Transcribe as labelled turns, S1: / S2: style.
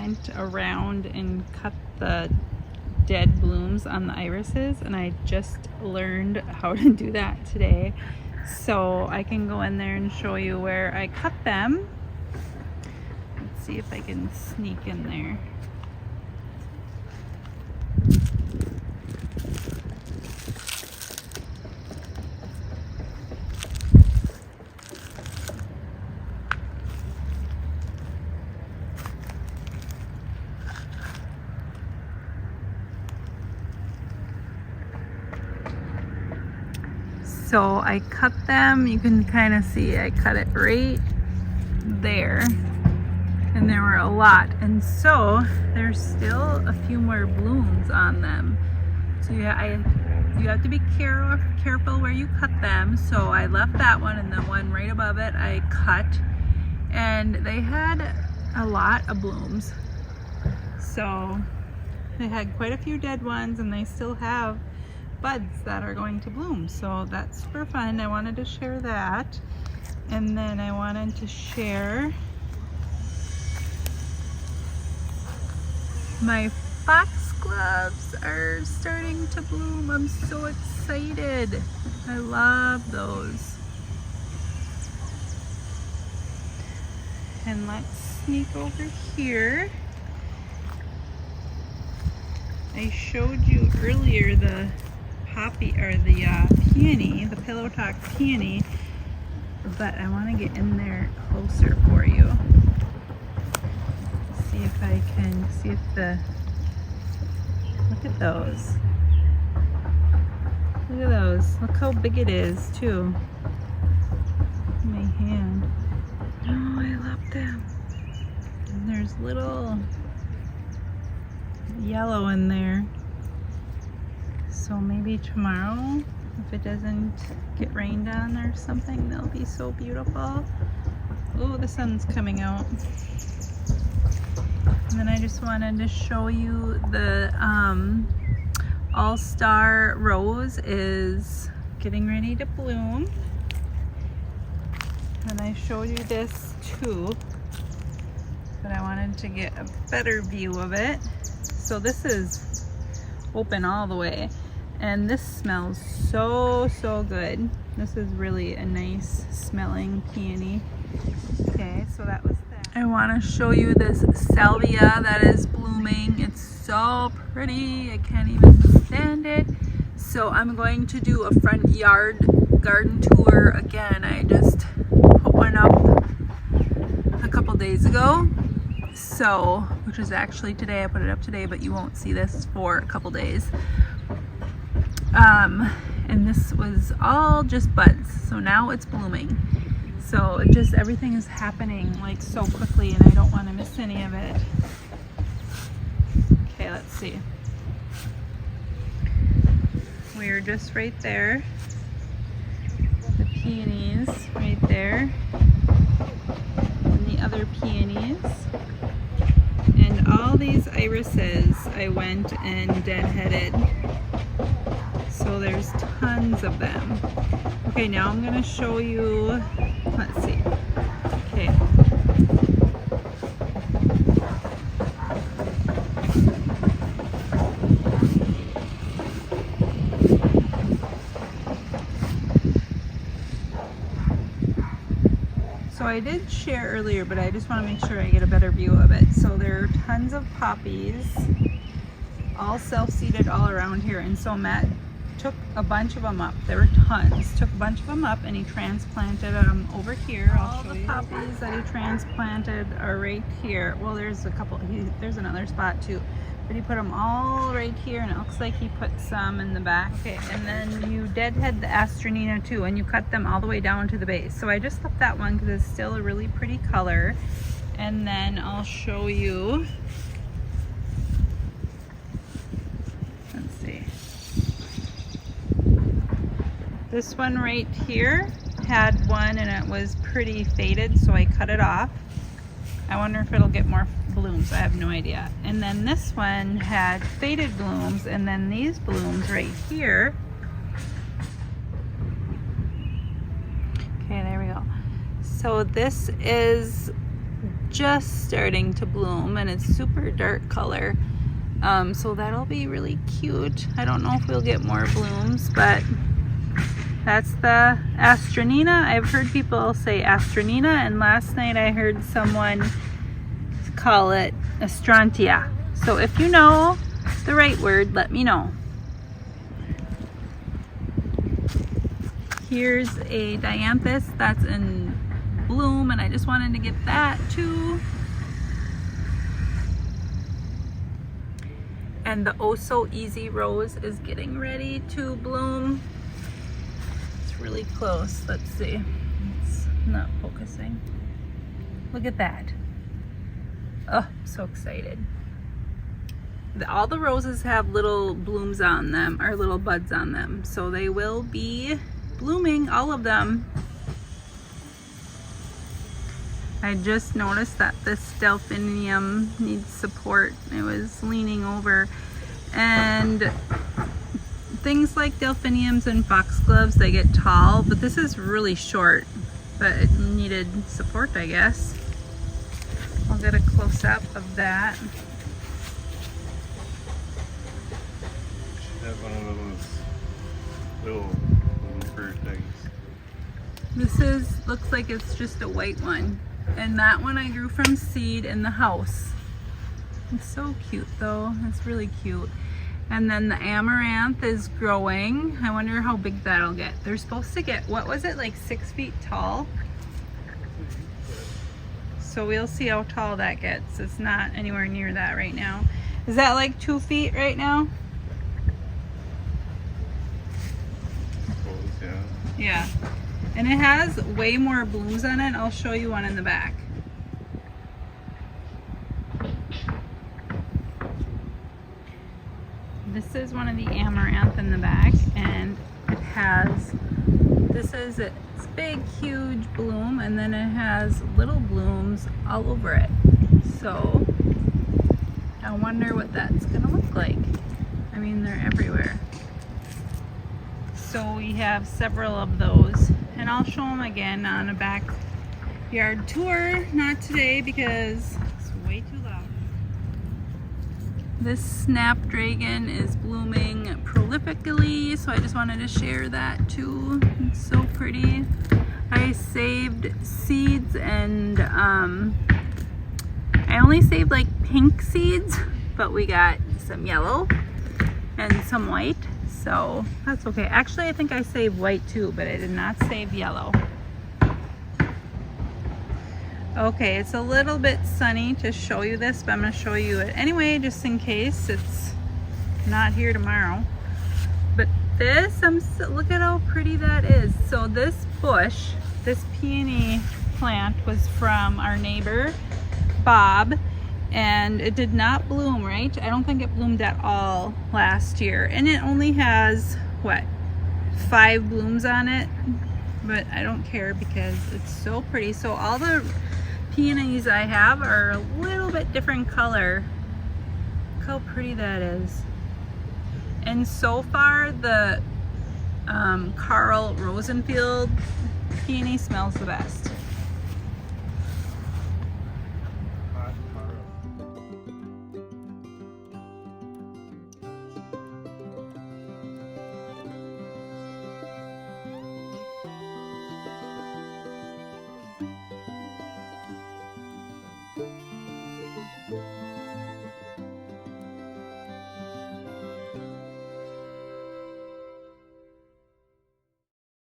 S1: went around and cut the dead blooms on the irises, and I just learned how to do that today. So I can go in there and show you where I cut them. Let's see if I can sneak in there. So I cut them, you can kind of see I cut it right there, and there were a lot, and so there's still a few more blooms on them. So yeah, you have to be careful where you cut them. So I left that one, and the one right above it I cut, and they had a lot of blooms. So they had quite a few dead ones, and they still have buds that are going to bloom, so that's super fun. I wanted to share that, and then I wanted to share my foxgloves are starting to bloom. I'm so excited. I love those. And let's sneak over here. I showed you earlier the poppy, or the peony, the pillow talk peony, but I want to get in there closer for you. See if I can see if look at those. Look at those. Look how big it is too. In my hand. Oh, I love them. And there's little yellow in there. So maybe tomorrow, if it doesn't get rained on or something, they'll be so beautiful. Oh, the sun's coming out. And then I just wanted to show you the All-Star Rose is getting ready to bloom. And I showed you this too, but I wanted to get a better view of it. So this is open all the way. And this smells so good. This is really a nice smelling peony. Okay, so that was that. I want to show you this salvia that is blooming. It's so pretty. I can't even stand it. So I'm going to do a front yard garden tour again. I just put one up a couple days ago. So, which is actually today. I put it up today, but you won't see this for a couple days. And this was all just buds, so now it's blooming. So it just, everything is happening like so quickly, and I don't want to miss any of it. Okay, let's see. We're just right there. The peonies right there, and the other peonies. And all these irises I went and deadheaded. So there's tons of them. Okay, now I'm gonna show you, let's see. Okay. So I did share earlier, but I just want to make sure I get a better view of it. So there are tons of poppies, all self-seeded all around here, and so Matt took a bunch of them up. There were tons. Took a bunch of them up and he transplanted them over here. All the poppies that he transplanted are right here. Well, there's a couple. There's another spot too, but he put them all right here, and it looks like he put some in the back. Okay, and then you deadhead the Astronina too, and you cut them all the way down to the base. So I just left that one because it's still a really pretty color. And then I'll show you. Let's see. This one right here had one and it was pretty faded, so I cut it off. I wonder if it'll get more blooms. I have no idea. And then this one had faded blooms, and then these blooms right here. Okay, there we go. So this is just starting to bloom, and it's super dark color. So that'll be really cute. I don't know if we'll get more blooms, but that's the Astronina. I've heard people say Astronina, and last night I heard someone call it Astrantia. So if you know the right word, let me know. Here's a Dianthus that's in bloom, and I just wanted to get that too. And the Oh So Easy Rose is getting ready to bloom. It's really close. Let's see. It's not focusing. Look at that. Oh, I'm so excited. All the roses have little blooms on them, or little buds on them. So they will be blooming, all of them. I just noticed that this delphinium needs support. It was leaning over, and things like delphiniums and foxgloves, they get tall, but this is really short, but it needed support, I guess. I'll get a close-up of that.
S2: Should have one of those little bird things.
S1: This looks like it's just a white one. And that one I grew from seed in the house. It's so cute though. It's really cute. And then the amaranth is growing. I wonder how big that'll get. They're supposed to get, what was it, like 6 feet tall? So we'll see how tall that gets. It's not anywhere near that right now. Is that like 2 feet right now? Yeah. And it has way more blooms on it. I'll show you one in the back. This is one of the amaranth in the back, and it has, this is its big, huge bloom, and then it has little blooms all over it. So I wonder what that's gonna look like. I mean, they're everywhere. So we have several of those, and I'll show them again on a backyard tour. Not today because it's way too loud. This snapdragon is blooming prolifically, so I just wanted to share that too. It's so pretty. I saved seeds, and I only saved like pink seeds, but we got some yellow and some white. So that's okay. Actually, I think I saved white too, but I did not save yellow. Okay, it's a little bit sunny to show you this, but I'm going to show you it anyway, just in case it's not here tomorrow. But this, look at how pretty that is. So this bush, this peony plant was from our neighbor, Bob. And it did not bloom, right? I don't think it bloomed at all last year. And it only has, what, 5 blooms on it? But I don't care because it's so pretty. So all the peonies I have are a little bit different color. Look how pretty that is. And so far, the Carl Rosenfield peony smells the best.